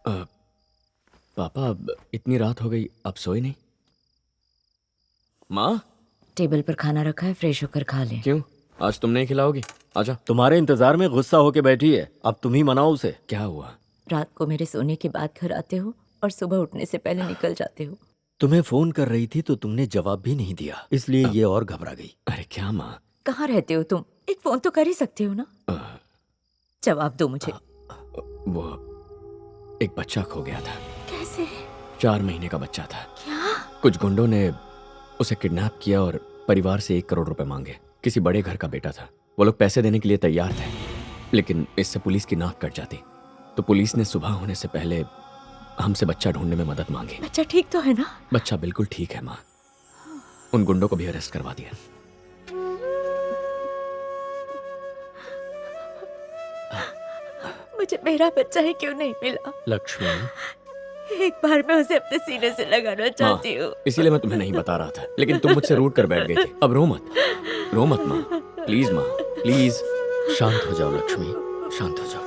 पापा अब इतनी रात हो गई, आप सोए नहीं? माँ, टेबल पर खाना रखा है, फ्रेश होकर खा ले। क्यों आज तुम नहीं खिलाओगी? आजा। तुम्हारे इंतजार में गुस्सा होके बैठी है, अब तुम ही मनाओ उसे। क्या हुआ? रात को मेरे सोने के बाद घर आते हो और सुबह उठने से पहले निकल जाते हो। तुम्हें फोन कर रही थी तो तुमने जवाब भी नहीं दिया, इसलिए ये और घबरा गई। अरे क्या माँ? कहाँ रहते हो तुम? एक फोन तो कर ही सकते हो ना। जवाब दो मुझे। वो एक बच्चा खो गया था। कैसे? 4 महीने का बच्चा था। क्या? कुछ गुंडों ने उसे किडनैप किया और परिवार से 1 करोड़ रुपए मांगे। किसी बड़े घर का बेटा था। वो लोग पैसे देने के लिए तैयार थे, लेकिन इससे पुलिस की नाक कट जाती। तो पुलिस ने सुबह होने से पहले हमसे बच्चा ढूंढने में मदद मांगी। बच्चा ठीक तो है ना? बच्चा बिल्कुल ठीक है माँ। उन गुंडों को भी अरेस्ट करवा दिया। मुझे मेरा बच्चा ही क्यों नहीं मिला? लक्ष्मी, एक बार मैं उसे अपने सीने से लगाना चाहती हूँ। इसीलिए मैं तुम्हें नहीं बता रहा था, लेकिन तुम मुझसे रूठ कर बैठ गई थी। अब रो मत माँ, प्लीज माँ, प्लीज। शांत हो जाओ लक्ष्मी, शांत हो जाओ।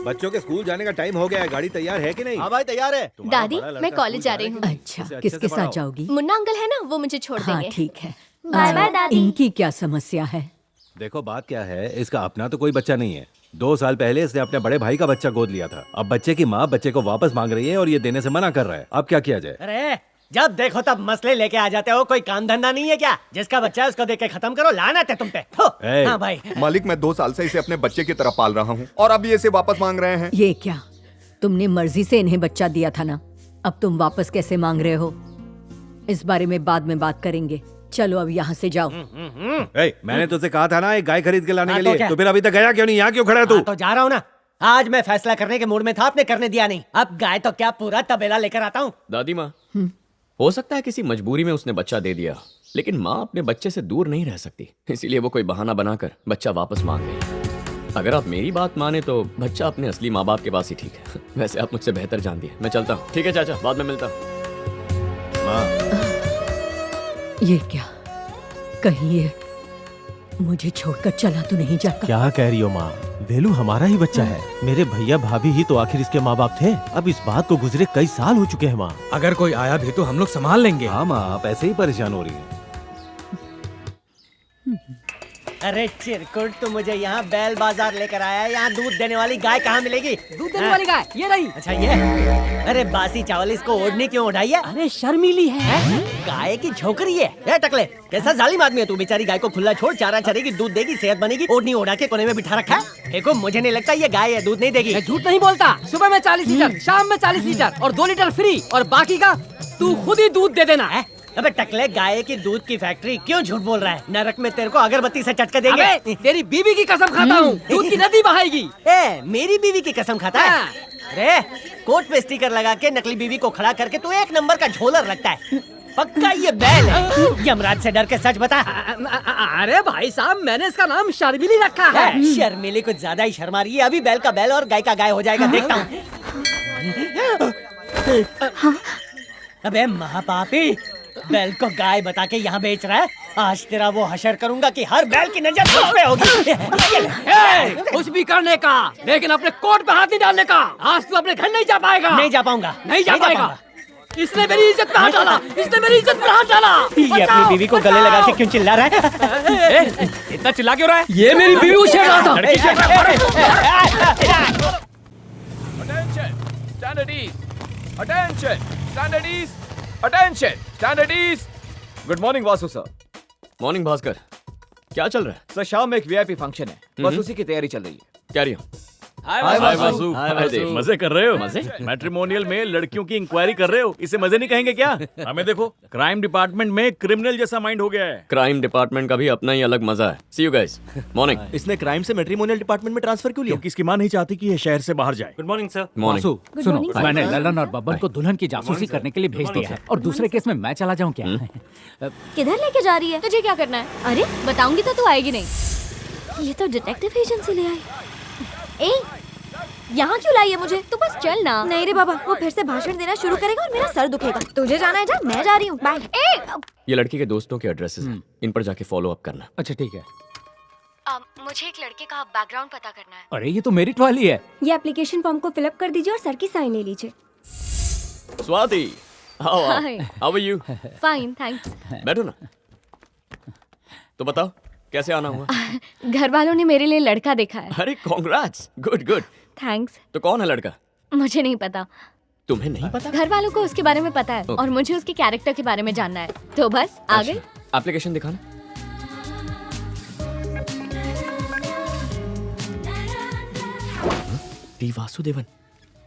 बच्चों के स्कूल जाने का टाइम हो गया है, गाड़ी तैयार है कि नहीं? हाँ भाई तैयार है। दादी, मैं कॉलेज जा रही हूँ। अच्छा, किसके साथ जाओगी? मुन्ना अंकल है ना, वो मुझे छोड़ हाँ देंगे। ठीक है। बाय बाय दादी। इनकी क्या समस्या है? देखो बात क्या है, इसका अपना तो कोई बच्चा नहीं है। 2 साल पहले इसने अपने बड़े भाई का बच्चा गोद लिया था। अब बच्चे की माँ बच्चे को वापस मांग रही है और ये देने से मना कर रहा है। अब क्या किया जाए? अरे जब देखो तब मसले लेके आ जाते हो, कोई काम धंधा नहीं है क्या? जिसका बच्चा है उसको देख के खत्म करो, लानत है तुम पे। हाँ भाई। मालिक, मैं 2 साल से इसे अपने बच्चे की तरह पाल रहा हूँ और अब ये इसे वापस मांग रहे हैं। ये क्या? तुमने मर्जी से इन्हें बच्चा दिया था ना, अब तुम वापस कैसे मांग रहे हो? इस बारे में बाद में बात करेंगे। चलो अब यहाँ से जाओ। मैंने तुझसे कहा था ना एक गाय खरीद के लाने हाँ, के तो लिए, क्या? तो फिर अभी तक गया क्यों नहीं? यहाँ क्यों खड़ा है तू? हाँ, तो जा रहा हूँ ना। आज मैं फैसला करने के मूड में था, आपने करने दिया नहीं। अब गाय तो क्या पूरा तबेला लेकर आता हूँ। दादी माँ, हो सकता है किसी मजबूरी में उसने बच्चा दे दिया, लेकिन माँ अपने बच्चे से दूर नहीं रह सकती, इसीलिए वो कोई बहाना बनाकर बच्चा वापस मांग गई। अगर आप मेरी बात माने तो बच्चा अपने असली माँ बाप के पास ही ठीक है। वैसे आप मुझसे बेहतर जानती है। मैं चलता हूँ। ठीक है चाचा, बाद में मिलता हूँ। ये क्या? कहीं ये मुझे छोड़कर चला तो नहीं जाता? क्या कह रही हो माँ? वेलू हमारा ही बच्चा है। मेरे भैया भाभी ही तो आखिर इसके माँ बाप थे। अब इस बात को गुजरे कई साल हो चुके हैं माँ। अगर कोई आया भी तो हम लोग संभाल लेंगे। हाँ माँ, आप ऐसे ही परेशान हो रही हैं। अरे चिरकुट, तू मुझे यहाँ बैल बाजार लेकर आया है। यहाँ दूध देने वाली गाय कहाँ मिलेगी? दूध देने वाली गाय ये रही। अच्छा ये? अरे बासी चावल इसको ओढ़नी क्यों उठाई है? अरे शर्मीली है। गाय की छोकरी है। ए टकले, कैसा जालिम आदमी है तू? बेचारी गाय को खुला छोड़, चारा चरेगी, दूध देगी, सेहत बनेगी, ओढ़नी ओढ़ा के कोने में बिठा रखा है। देखो मुझे नहीं लगता ये गाय है, दूध नहीं देगी। मैं झूठ नहीं बोलता। सुबह में 40 लीटर, शाम में 40 लीटर और 2 लीटर फ्री, और बाकी का तू खुद ही दूध दे देना है। अबे टकले, गाय की दूध की फैक्ट्री क्यों झूठ बोल रहा है? नरक में तेरे को अगरबत्ती से चटके देंगे। अबे, तेरी बीवी की कसम खाता हूँ, दूध की नदी बहाएगी। ए, मेरी बीवी की कसम खाता है? अरे कोट पे स्टिकर लगा के नकली बीवी को खड़ा करके तू 1 नंबर का झोलर लगता है। पक्का ये बैल है। यमराज से डर के सच बता। अरे भाई साहब, मैंने इसका नाम शर्मिली रखा है। शर्मिली कुछ ज्यादा ही शर्मा रही है। अभी बैल का बैल और गाय का गाय हो जाएगा, देखता हूँ। अबे महापापी, बैल को गाय बता के यहाँ बेच रहा है। आज तेरा वो हशर करूंगा कि हर बैल की नजर तुझ पे होगी। कुछ भी करने का, लेकिन अपने कोट पे हाथ नहीं डालने का। आज तू अपने घर नहीं जा पाएगा। नहीं जा पाऊंगा। नहीं जा पाएगा। इसने मेरी इज्जत पे हाथ डाला। इसने मेरी इज्जत पे हाथ डाला। ये अपनी बीवी को गले लगा के क्यों चिल्ला रहा है? इतना चिल्ला क्यों रहा है? ये मेरी बीवी उछेड़ रहा था। Good morning Vasu sir. Morning Bhaskar, क्या चल रहा है? सर शाम में एक वीआईपी फंक्शन है, बस उसी की तैयारी चल रही है। क्या रही हो? हाय वासु, हाय देव। मजे कर रहे हो? मजे? मैट्रिमोनियल में लड़कियों की इंक्वायरी कर रहे हो, इसे मजे नहीं कहेंगे क्या? हमें देखो, क्राइम डिपार्टमेंट में क्रिमिनल जैसा माइंड हो गया है। क्राइम डिपार्टमेंट का भी अपना ही अलग मजा है। सी यू गाइस। मॉर्निंग। इसने क्राइम से मैट्रिमोनियल डिपार्टमेंट में ट्रांसफर क्यों लिया? क्योंकि इसकी माँ नहीं चाहती कि ये शहर से बाहर जाए। Good morning sir. मॉर्निंग। सुनो, मैंने ललन और बब्बन को दुल्हन की जासूसी करने के लिए भेज दिया है, और दूसरे केस में मैं चला जाऊं क्या? किधर लेके जा रही है? तुझे क्या करना है? अरे बताऊंगी तो तू आएगी नहीं। ये तो डिटेक्टिव एजेंसी ले आई। ए, यहाँ क्यों लाई है मुझे? तू बस चल ना। नहीं रे बाबा, वो फिर से भाषण देना शुरू करेगा और मेरा सर दुखेगा। तुझे जाना है जा, मैं जा रही हूँ। बाय। ये लड़की के दोस्तों के एड्रेसेस हैं, इन पर जाके फॉलो अप करना। अच्छा ठीक है। मुझे एक लड़के का बैकग्राउंड पता करना है। अरे ये तो मेरिट वाली है। ये एप्लीकेशन फॉर्म को फिलअप कर दीजिए और सर की साइन ले लीजिए। Swati, how Hi. Are you? Fine, thanks. बैठो ना। तो बताओ कैसे आना हुआ? घर वालों ने मेरे लिए लड़का देखा है। अरे कांग्रेट्स, गुड गुड। थैंक्स। तो कौन है लड़का? मुझे नहीं पता, तुम्हें नहीं पता? घर वालों को उसके बारे में पता है और मुझे उसके कैरेक्टर के बारे में जानना है, तो बस आ गई। एप्लीकेशन दिखाना। टी वासुदेवन,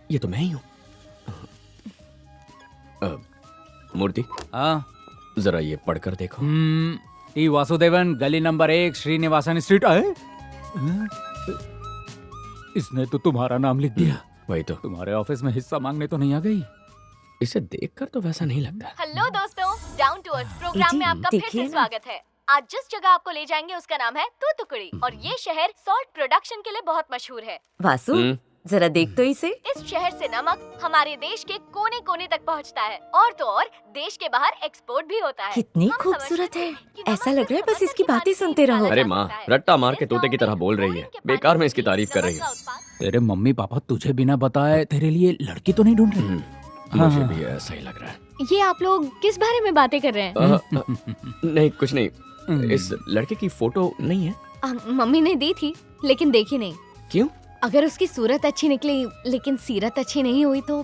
ये तो मैं ही हूँ। मूर्ति, हाँ। जरा ये पढ़कर देखो। टी वासुदेवन, गली नंबर 1, श्रीनिवासन स्ट्रीट। आए? इसने तो तुम्हारा नाम लिख दिया। वही तो। तुम्हारे ऑफिस में हिस्सा मांगने तो नहीं आ गई? इसे देखकर तो वैसा नहीं लगता। हेलो दोस्तों, डाउन टू अर्थ प्रोग्राम में आपका फिर से स्वागत है। आज जिस जगह आपको ले जाएंगे उसका नाम है तूतुकुड़ी और ये शहर सॉल्ट प्रोडक्शन के लिए बहुत मशहूर है। वासु, जरा देख तो इसे। इस शहर से नमक हमारे देश के कोने कोने तक पहुंचता है और तो और देश के बाहर एक्सपोर्ट भी होता है। कितनी हम खूबसूरत समझते है, हैं कि ऐसा नमक लग रहा है सिर्फ बस इसकी वतन बातें की सुनते रहो। अरे माँ, रट्टा मार के तोते की तरह बोल रही है। बेकार में इसकी तारीफ कर रही है। तेरे मम्मी पापा तुझे बिना बताए तेरे लिए लड़की तो नहीं ढूंढ रहे? मुझे भी ऐसा ही लग रहा है। ये आप लोग किस बारे में बातें कर रहे हैं? नहीं कुछ नहीं। इस लड़के की फोटो नहीं है? मम्मी ने दी थी लेकिन देखी नहीं। क्यों? अगर उसकी सूरत अच्छी निकली लेकिन सीरत अच्छी नहीं हुई तो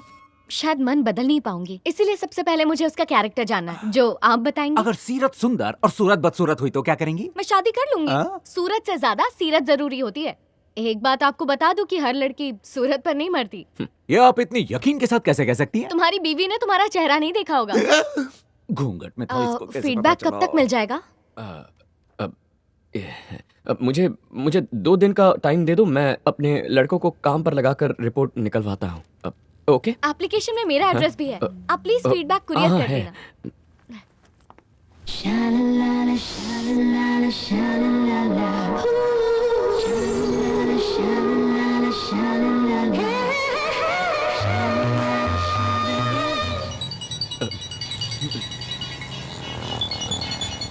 शायद मन बदल नहीं पाऊंगी। इसीलिए सबसे पहले मुझे उसका कैरेक्टर जानना है, जो आप बताएंगे। अगर सीरत सुंदर और सूरत बदसूरत हुई तो क्या करेंगी? मैं शादी कर लूंगी। सूरत से ज्यादा सीरत जरूरी होती है। एक बात आपको बता दूं कि हर लड़की सूरत पर नहीं मरती। ये आप इतनी यकीन के साथ कैसे कह सकती हैं? तुम्हारी बीवी ने तुम्हारा चेहरा नहीं देखा होगा। घूंघट में था, इसको कैसे फीडबैक पता कब चला? तक मिल जाएगा? अब मुझे 2 दिन का टाइम दे दो, मैं अपने लड़कों को काम पर लगाकर रिपोर्ट निकलवाता हूँ। ओके? एप्लीकेशन में मेरा एड्रेस भी है, आप प्लीज फीडबैक कुरियर कर है। देना।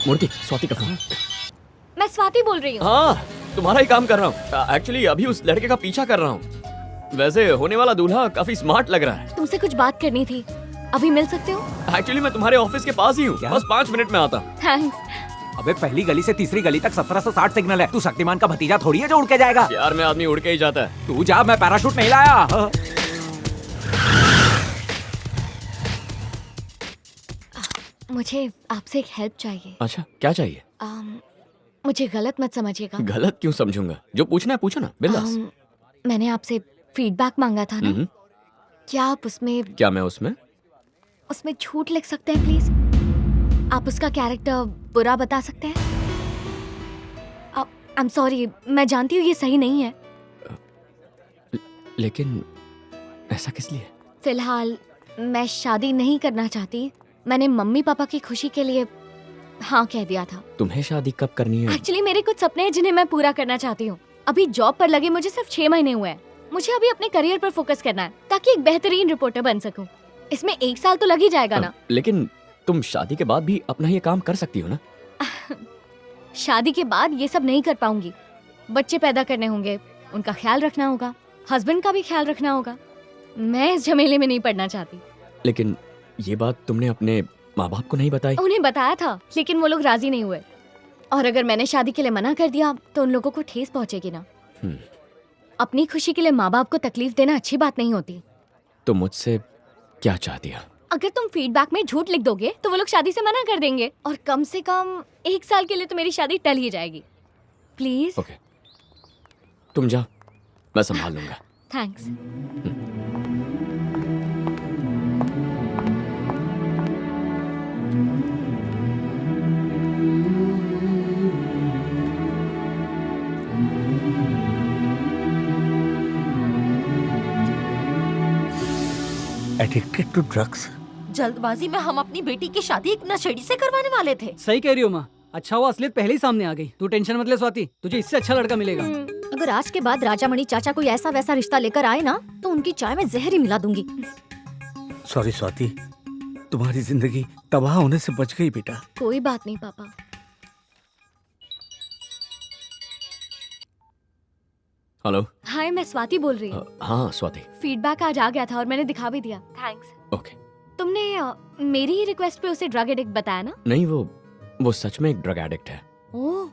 मूर्ति, स्वाति का फोन। मैं स्वाति बोल रही हूँ। हाँ, तुम्हारा ही काम कर रहा हूँ। एक्चुअली अभी उस लड़के का पीछा कर रहा हूँ। वैसे होने वाला दूल्हा काफी स्मार्ट लग रहा है। तुमसे कुछ बात करनी थी, अभी मिल सकते हो? एक्चुअली मैं तुम्हारे ऑफिस के पास ही हूँ, बस 5 मिनट में आता हूँ। थैंक्स। अबे पहली गली से तीसरी गली तक 1760 सिग्नल है। तू शक्तिमान का भतीजा थोड़ी है जो उड़ के जाएगा। यार में आदमी उड़ के ही जाता है। तू जा, मैं पैराशूट नहीं लाया। मुझे आपसे एक हेल्प चाहिए। अच्छा, क्या चाहिए? मुझे गलत मत समझिएगा। गलत क्यों समझूंगा? जो पूछना है पूछो ना, बिंदास। मैंने आपसे फीडबैक मांगा था ना, क्या आप क्या मैं उसमें झूठ लिख सकते हैं प्लीज? आप उसका कैरेक्टर बुरा बता सकते हैं? आई एम सॉरी, मैं जानती हूँ ये सही नहीं है। लेकिन ऐसा किस लिए? फिलहाल मैं शादी नहीं करना चाहती। मैंने मम्मी पापा की खुशी के लिए हाँ कह दिया था। तुम्हें शादी कब करनी है? एक्चुअली मेरे कुछ सपने हैं जिन्हें मैं पूरा करना चाहती हूँ। अभी जॉब पर लगे मुझे सिर्फ 6 महीने हुए हैं। मुझे अभी अपने करियर पर फोकस करना है ताकि एक बेहतरीन रिपोर्टर बन सकूं। इसमें 1 साल तो लग ही जाएगा ना। लेकिन तुम शादी के बाद भी अपना ये काम कर सकती हो ना? शादी के बाद ये सब नहीं कर पाऊंगी। बच्चे पैदा करने होंगे, उनका ख्याल रखना होगा, हस्बैंड का भी ख्याल रखना होगा। मैं इस झमेले में नहीं पड़ना चाहती। लेकिन ये बात तुमने अपने माँ बाप को नहीं बताई? उन्हें बताया था लेकिन वो लोग राजी नहीं हुए। और अगर मैंने शादी के लिए मना कर दिया तो उन लोगों को ठेस पहुंचेगी ना। अपनी खुशी के लिए माँ बाप को तकलीफ देना अच्छी बात नहीं होती। तो मुझसे क्या चाहती है? अगर तुम फीडबैक में झूठ लिख दोगे तो वो लोग शादी से मना कर देंगे और कम से कम 1 साल के लिए तो मेरी शादी टल ही जाएगी। प्लीज। ओके, तुम जाओ, मैं संभाल लूंगा। थैंक्स। Addicted to drugs? जल्दबाजी में हम अपनी बेटी की शादी एक नशेड़ी से करवाने वाले थे। सही कह रही हो माँ। अच्छा हुआ असलियत पहले ही सामने आ गई। तू टेंशन मत ले स्वाति, तुझे इससे अच्छा लड़का मिलेगा। अगर आज के बाद राजामणि चाचा कोई ऐसा वैसा रिश्ता लेकर आए ना तो उनकी चाय में जहर ही मिला दूंगी। सॉरी स्वाति, तुम्हारी जिंदगी तबाह होने से बच गई बेटा। कोई बात नहीं पापा। हेलो। हाय, मैं स्वाति बोल रही हूँ। हाँ स्वाति। फीडबैक आज आ गया था और मैंने दिखा भी दिया। थैंक्स। ओके। तुमने मेरी ही रिक्वेस्ट पे उसे ड्रग एडिक्ट बताया ना? नहीं, वो सच में एक ड्रग एडिक्ट है। ओह,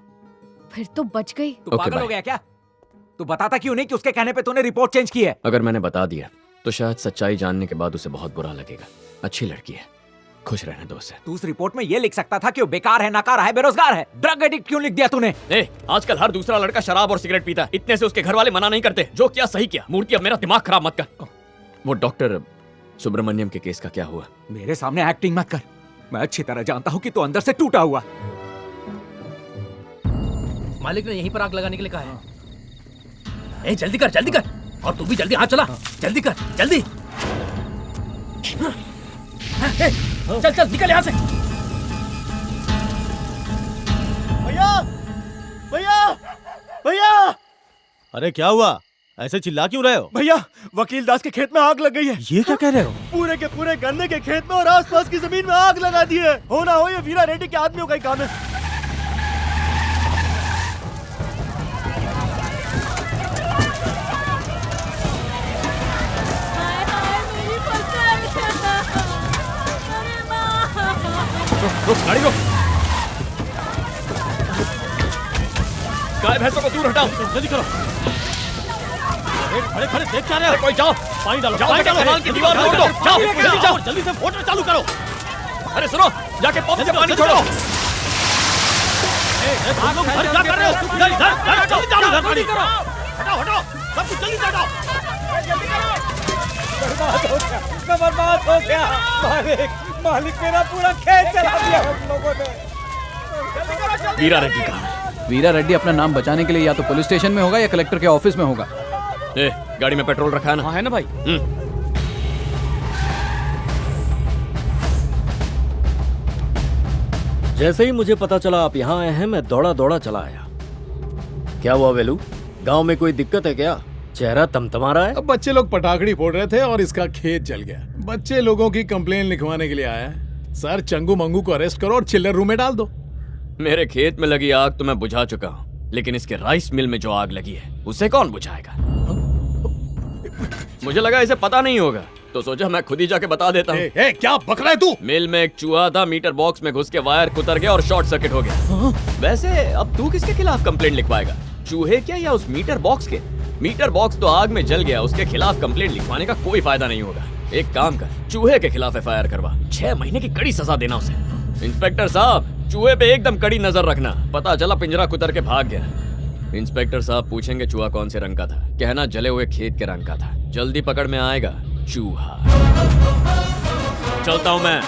फिर तो बच गई। तू पागल हो गया क्या? तू बताता क्यों नहीं कि उसके कहने पे तूने रिपोर्ट चेंज की है? अगर मैंने बता दिया तो शायद सच्चाई जानने के बाद उसे बहुत बुरा लगेगा। अच्छी लड़की है, खुश रहने दो उसे। तू उस रिपोर्ट में ये लिख सकता था कि वो बेकार है, नाकारा है, बेरोजगार है। ड्रग एडिक्ट क्यों लिख दिया तूने? आजकल हर दूसरा लड़का शराब और सिगरेट पीता है, इतने से उसके घर वाले मना नहीं करते। जो किया सही किया। मूर्ति, अब मेरा दिमाग खराब मत कर। वो डॉक्टर सुब्रमण्यम के केस का क्या हुआ? मेरे सामने एक्टिंग मत कर। मैं अच्छी तरह जानता हूँ कि तू अंदर से टूटा हुआ। मालिक ने यहीं पर आग लगाने के लिए कहा है। ए, जल्दी कर, जल्दी कर। और तू भी जल्दी हाथ चला। जल्दी कर, जल्दी। चल चल, निकल यहाँ से। भैया, भैया, भैया! अरे क्या हुआ? ऐसे चिल्ला क्यों रहे हो? भैया, वकील दास के खेत में आग लग गई है। ये क्या कह रहे हो? पूरे के पूरे गन्ने के खेत में और आसपास की जमीन में आग लगा दी है। हो ना हो ये वीरा रेड्डी के आदमियों का ही काम है। रुक, गाड़ी रुक। गाय भैंसों को दूर हटाओ। जल्दी करो। खड़े खड़े देख क्या रहे हो? कोई जाओ, पानी डालो। जाओ, पानी डालो। कनाल की दीवार तोड़ दो। जाओ, जल्दी जाओ। जल्दी से मोटर चालू करो। अरे सुनो, जाके पंप से पानी छोड़ो। तुम लोग इधर क्या कर रहे हो? इधर इधर जल्दी चालू इधर पानी करो। हटाओ हटाओ, सब कुछ जल्दी से हटाओ। मैं बर्बाद हो गया। मालिक मेरा पूरा खेत जला दिया हम लोगों ने। वीरा रेड्डी कहाँ है? वीरा रेड्डी अपना नाम बचाने के लिए या तो पुलिस स्टेशन में होगा या कलेक्टर के ऑफिस में होगा। गाड़ी में पेट्रोल रखा है ना? हाँ है ना भाई। जैसे ही मुझे पता चला आप यहाँ आए हैं, मैं दौड़ा दौड़ा चला आया। क्या हुआ वेलू? गांव में कोई दिक्कत है क्या? चेहरा तमतमा रहा है। अब बच्चे लोग पटाखड़ी फोड़ रहे थे और इसका खेत जल गया। बच्चे लोगों की कंप्लेन लिखवाने के लिए आया है। सर, चंगू मंगू को अरेस्ट करो और चिल्लर रूम में डाल दो। मेरे खेत में लगी आग तो मैं बुझा चुका हूँ, लेकिन इसके राइस मिल में जो आग लगी है उसे कौन बुझाएगा? मुझे लगा इसे पता नहीं होगा, तो सोचा मैं खुद ही जाके बता देता हूँ। क्या बक रहा है तू? मिल में एक चूहा था, मीटर बॉक्स में घुस के वायर कुतर गया और शॉर्ट सर्किट हो गया। वैसे अब तू किसके खिलाफ कंप्लेंट लिखवाएगा? चूहे क्या या उस मीटर बॉक्स के? मीटर बॉक्स तो आग में जल गया, उसके खिलाफ कंप्लेंट लिखवाने का कोई फायदा नहीं होगा। एक काम कर, चूहे के खिलाफ एफआईआर करवा, 6 महीने की कड़ी सजा देना उसे। इंस्पेक्टर साहब, चूहे पे एकदम कड़ी नजर रखना। पता चला पिंजरा कुतर के भाग गया। इंस्पेक्टर साहब पूछेंगे चूहा कौन से रंग का था, कहना जले हुए खेत के रंग का था। जल्दी पकड़ में आएगा चूहा। चलता हूं मैं।